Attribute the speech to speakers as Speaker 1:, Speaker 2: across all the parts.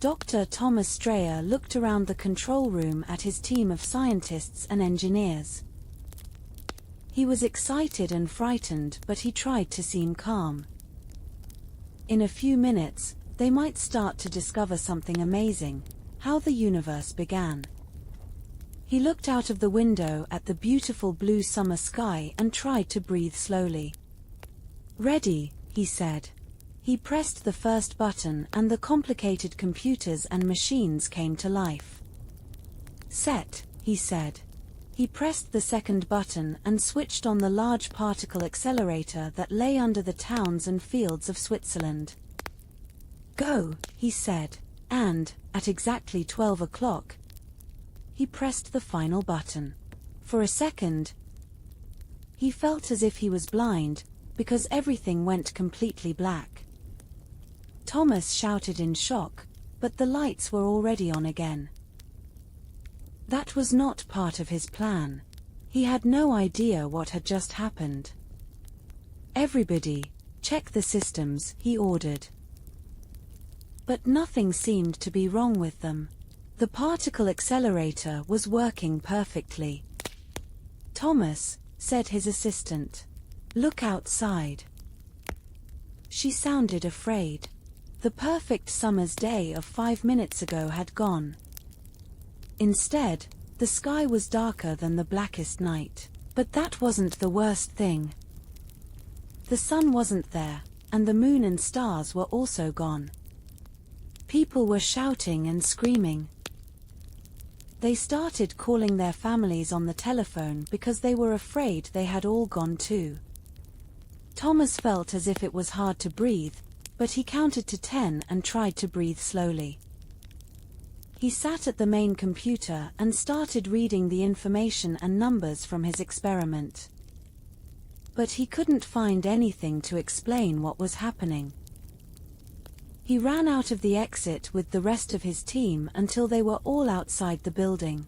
Speaker 1: Dr. Thomas Strayer looked around the control room at his team of scientists and engineers. He was excited and frightened, but he tried to seem calm. In a few minutes, they might start to discover something amazing, how the universe began. He looked out of the window at the beautiful blue summer sky and tried to breathe slowly. "Ready," he said. He pressed the first button and the complicated computers and machines came to life. "Set," he said. He pressed the second button and switched on the large particle accelerator that lay under the towns and fields of Switzerland. "Go," he said, and, at exactly 12 o'clock, he pressed the final button. For a second, he felt as if he was blind, because everything went completely black. Thomas shouted in shock, but the lights were already on again. That was not part of his plan. He had no idea what had just happened. "Everybody, check the systems," he ordered. But nothing seemed to be wrong with them. The particle accelerator was working perfectly. "Thomas," said his assistant, "look outside." She sounded afraid. The perfect summer's day of 5 minutes ago had gone. Instead, the sky was darker than the blackest night. But that wasn't the worst thing. The sun wasn't there, and the moon and stars were also gone. People were shouting and screaming. They started calling their families on the telephone because they were afraid they had all gone too. Thomas felt as if it was hard to breathe, but he counted to 10 and tried to breathe slowly. He sat at the main computer and started reading the information and numbers from his experiment. But he couldn't find anything to explain what was happening. He ran out of the exit with the rest of his team until they were all outside the building.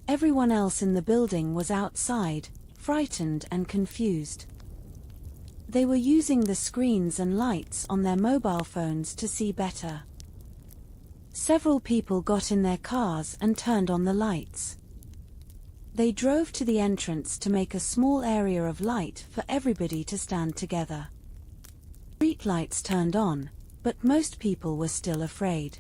Speaker 1: Everyone else in the building was outside, frightened and confused. They were using the screens and lights on their mobile phones to see better. Several people got in their cars and turned on the lights. They drove to the entrance to make a small area of light for everybody to stand together. Street lights turned on, but most people were still afraid.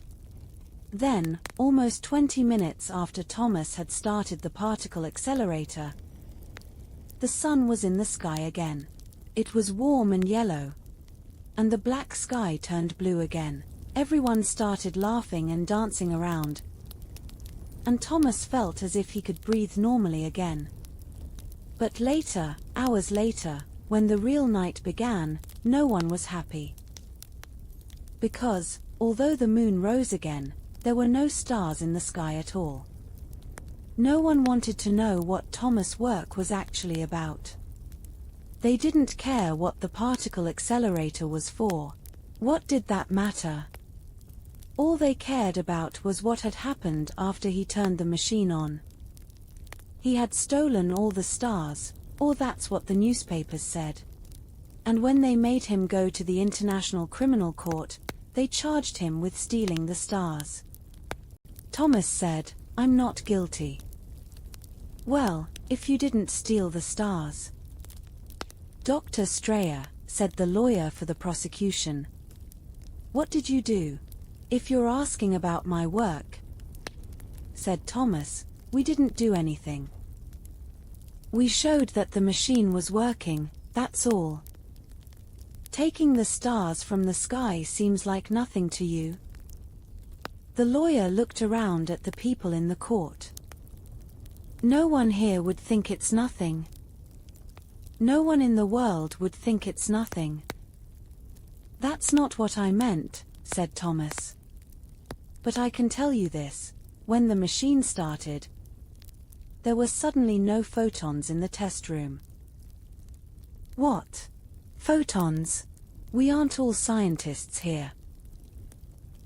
Speaker 1: Then, almost 20 minutes after Thomas had started the particle accelerator, the sun was in the sky again. It was warm and yellow, and the black sky turned blue again. Everyone started laughing and dancing around, and Thomas felt as if he could breathe normally again. But later, hours later, when the real night began, no one was happy. Because, although the moon rose again, there were no stars in the sky at all. No one wanted to know what Thomas' work was actually about. They didn't care what the particle accelerator was for. What did that matter? All they cared about was what had happened after he turned the machine on. He had stolen all the stars, or that's what the newspapers said. And when they made him go to the International Criminal Court, they charged him with stealing the stars. Thomas said, "I'm not guilty." "Well, if you didn't steal the stars." "Dr. Strayer," said the lawyer for the prosecution, "what did you do?" "If you're asking about my work," said Thomas, "we didn't do anything. We showed that the machine was working, that's all. Taking the stars from the sky seems like nothing to you." The lawyer looked around at the people in the court. "No one here would think it's nothing. No one in the world would think it's nothing." "That's not what I meant," said Thomas. "But I can tell you this, when the machine started, there were suddenly no photons in the test room." "What? Photons? We aren't all scientists here."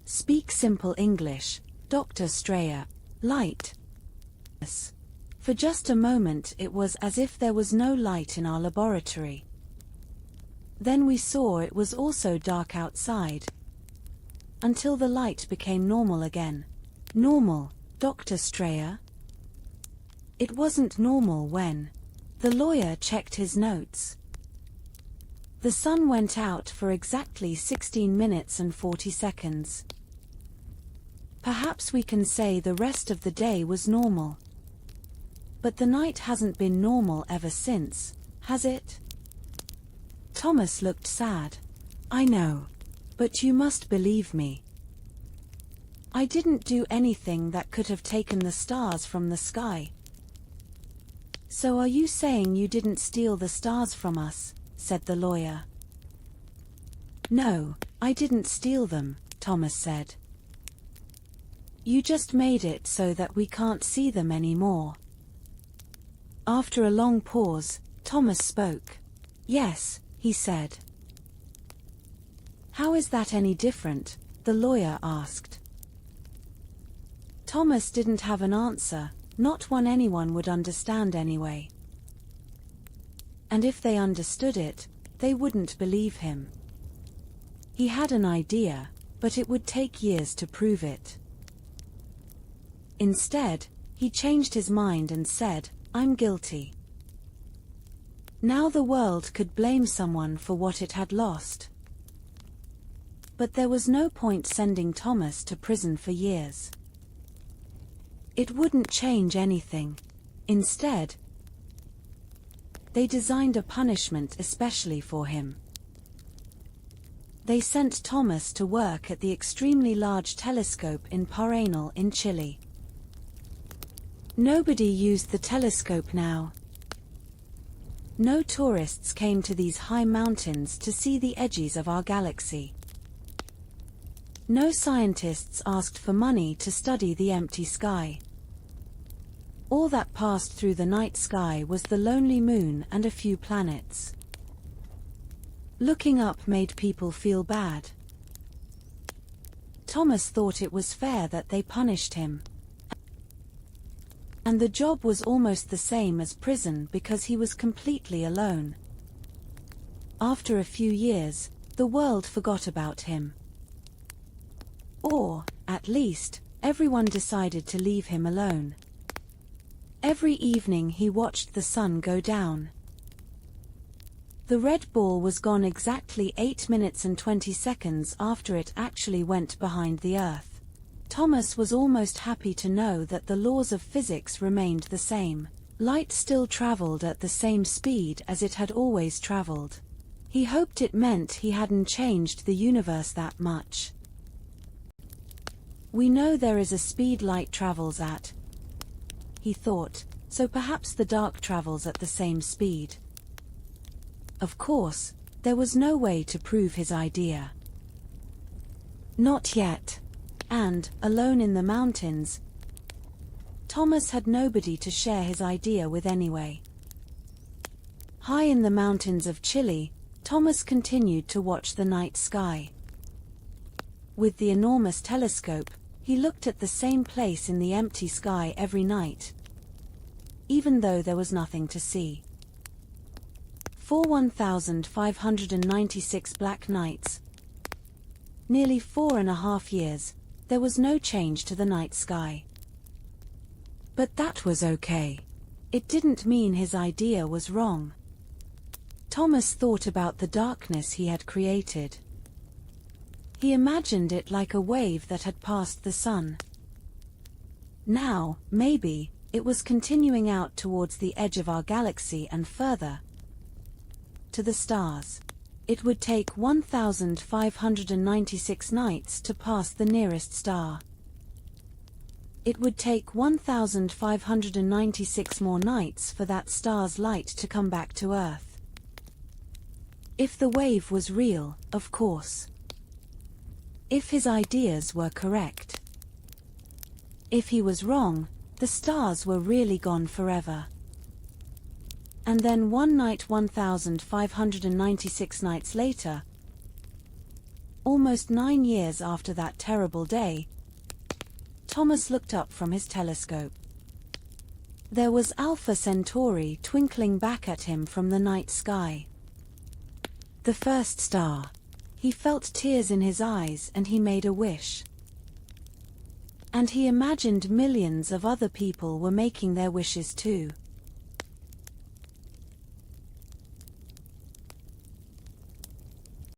Speaker 1: "Speak simple English, Dr. Strayer. Light." For just a moment it was as if there was no light in our laboratory. Then we saw it was also dark outside. until the light became normal again. Normal, Dr. Strayer? It wasn't normal when the lawyer checked his notes. The sun went out for exactly 16 minutes and 40 seconds. Perhaps we can say the rest of the day was normal. But the night hasn't been normal ever since, has it? Thomas looked sad. I know. But you must believe me. I didn't do anything that could have taken the stars from the sky. So are you saying you didn't steal the stars from us? Said the lawyer. No, I didn't steal them, Thomas said. You just made it so that we can't see them anymore. After a long pause, Thomas spoke. Yes, he said. How is that any different? The lawyer asked. Thomas didn't have an answer, not one anyone would understand anyway. And if they understood it, they wouldn't believe him. He had an idea, but it would take years to prove it. Instead, he changed his mind and said, I'm guilty. Now the world could blame someone for what it had lost. But there was no point sending Thomas to prison for years. It wouldn't change anything. Instead, they designed a punishment especially for him. They sent Thomas to work at the extremely large telescope in Paranal in Chile. Nobody used the telescope now. No tourists came to these high mountains to see the edges of our galaxy. No scientists asked for money to study the empty sky. All that passed through the night sky was the lonely moon and a few planets. Looking up made people feel bad. Thomas thought it was fair that they punished him. And the job was almost the same as prison because he was completely alone. After a few years, the world forgot about him. Or, at least, everyone decided to leave him alone. Every evening he watched the sun go down. The red ball was gone exactly 8 minutes and 20 seconds after it actually went behind the Earth. Thomas was almost happy to know that the laws of physics remained the same. Light still traveled at the same speed as it had always traveled. He hoped it meant he hadn't changed the universe that much. We know there is a speed light travels at, he thought, so perhaps the dark travels at the same speed. Of course, there was no way to prove his idea. Not yet. And, alone in the mountains, Thomas had nobody to share his idea with anyway. High in the mountains of Chile, Thomas continued to watch the night sky. With the enormous telescope, he looked at the same place in the empty sky every night, even though there was nothing to see. For 1,596 black nights, nearly 4.5 years, there was no change to the night sky. But that was okay. It didn't mean his idea was wrong. Thomas thought about the darkness he had created. He imagined it like a wave that had passed the sun. Now, maybe, it was continuing out towards the edge of our galaxy and further, to the stars. It would take 1,596 nights to pass the nearest star. It would take 1,596 more nights for that star's light to come back to Earth. If the wave was real, of course. If his ideas were correct. If he was wrong, the stars were really gone forever. And then one night 1,596 nights later, almost 9 years after that terrible day, Thomas looked up from his telescope. There was Alpha Centauri twinkling back at him from the night sky. The first star. He felt tears in his eyes and he made a wish. And he imagined millions of other people were making their wishes too.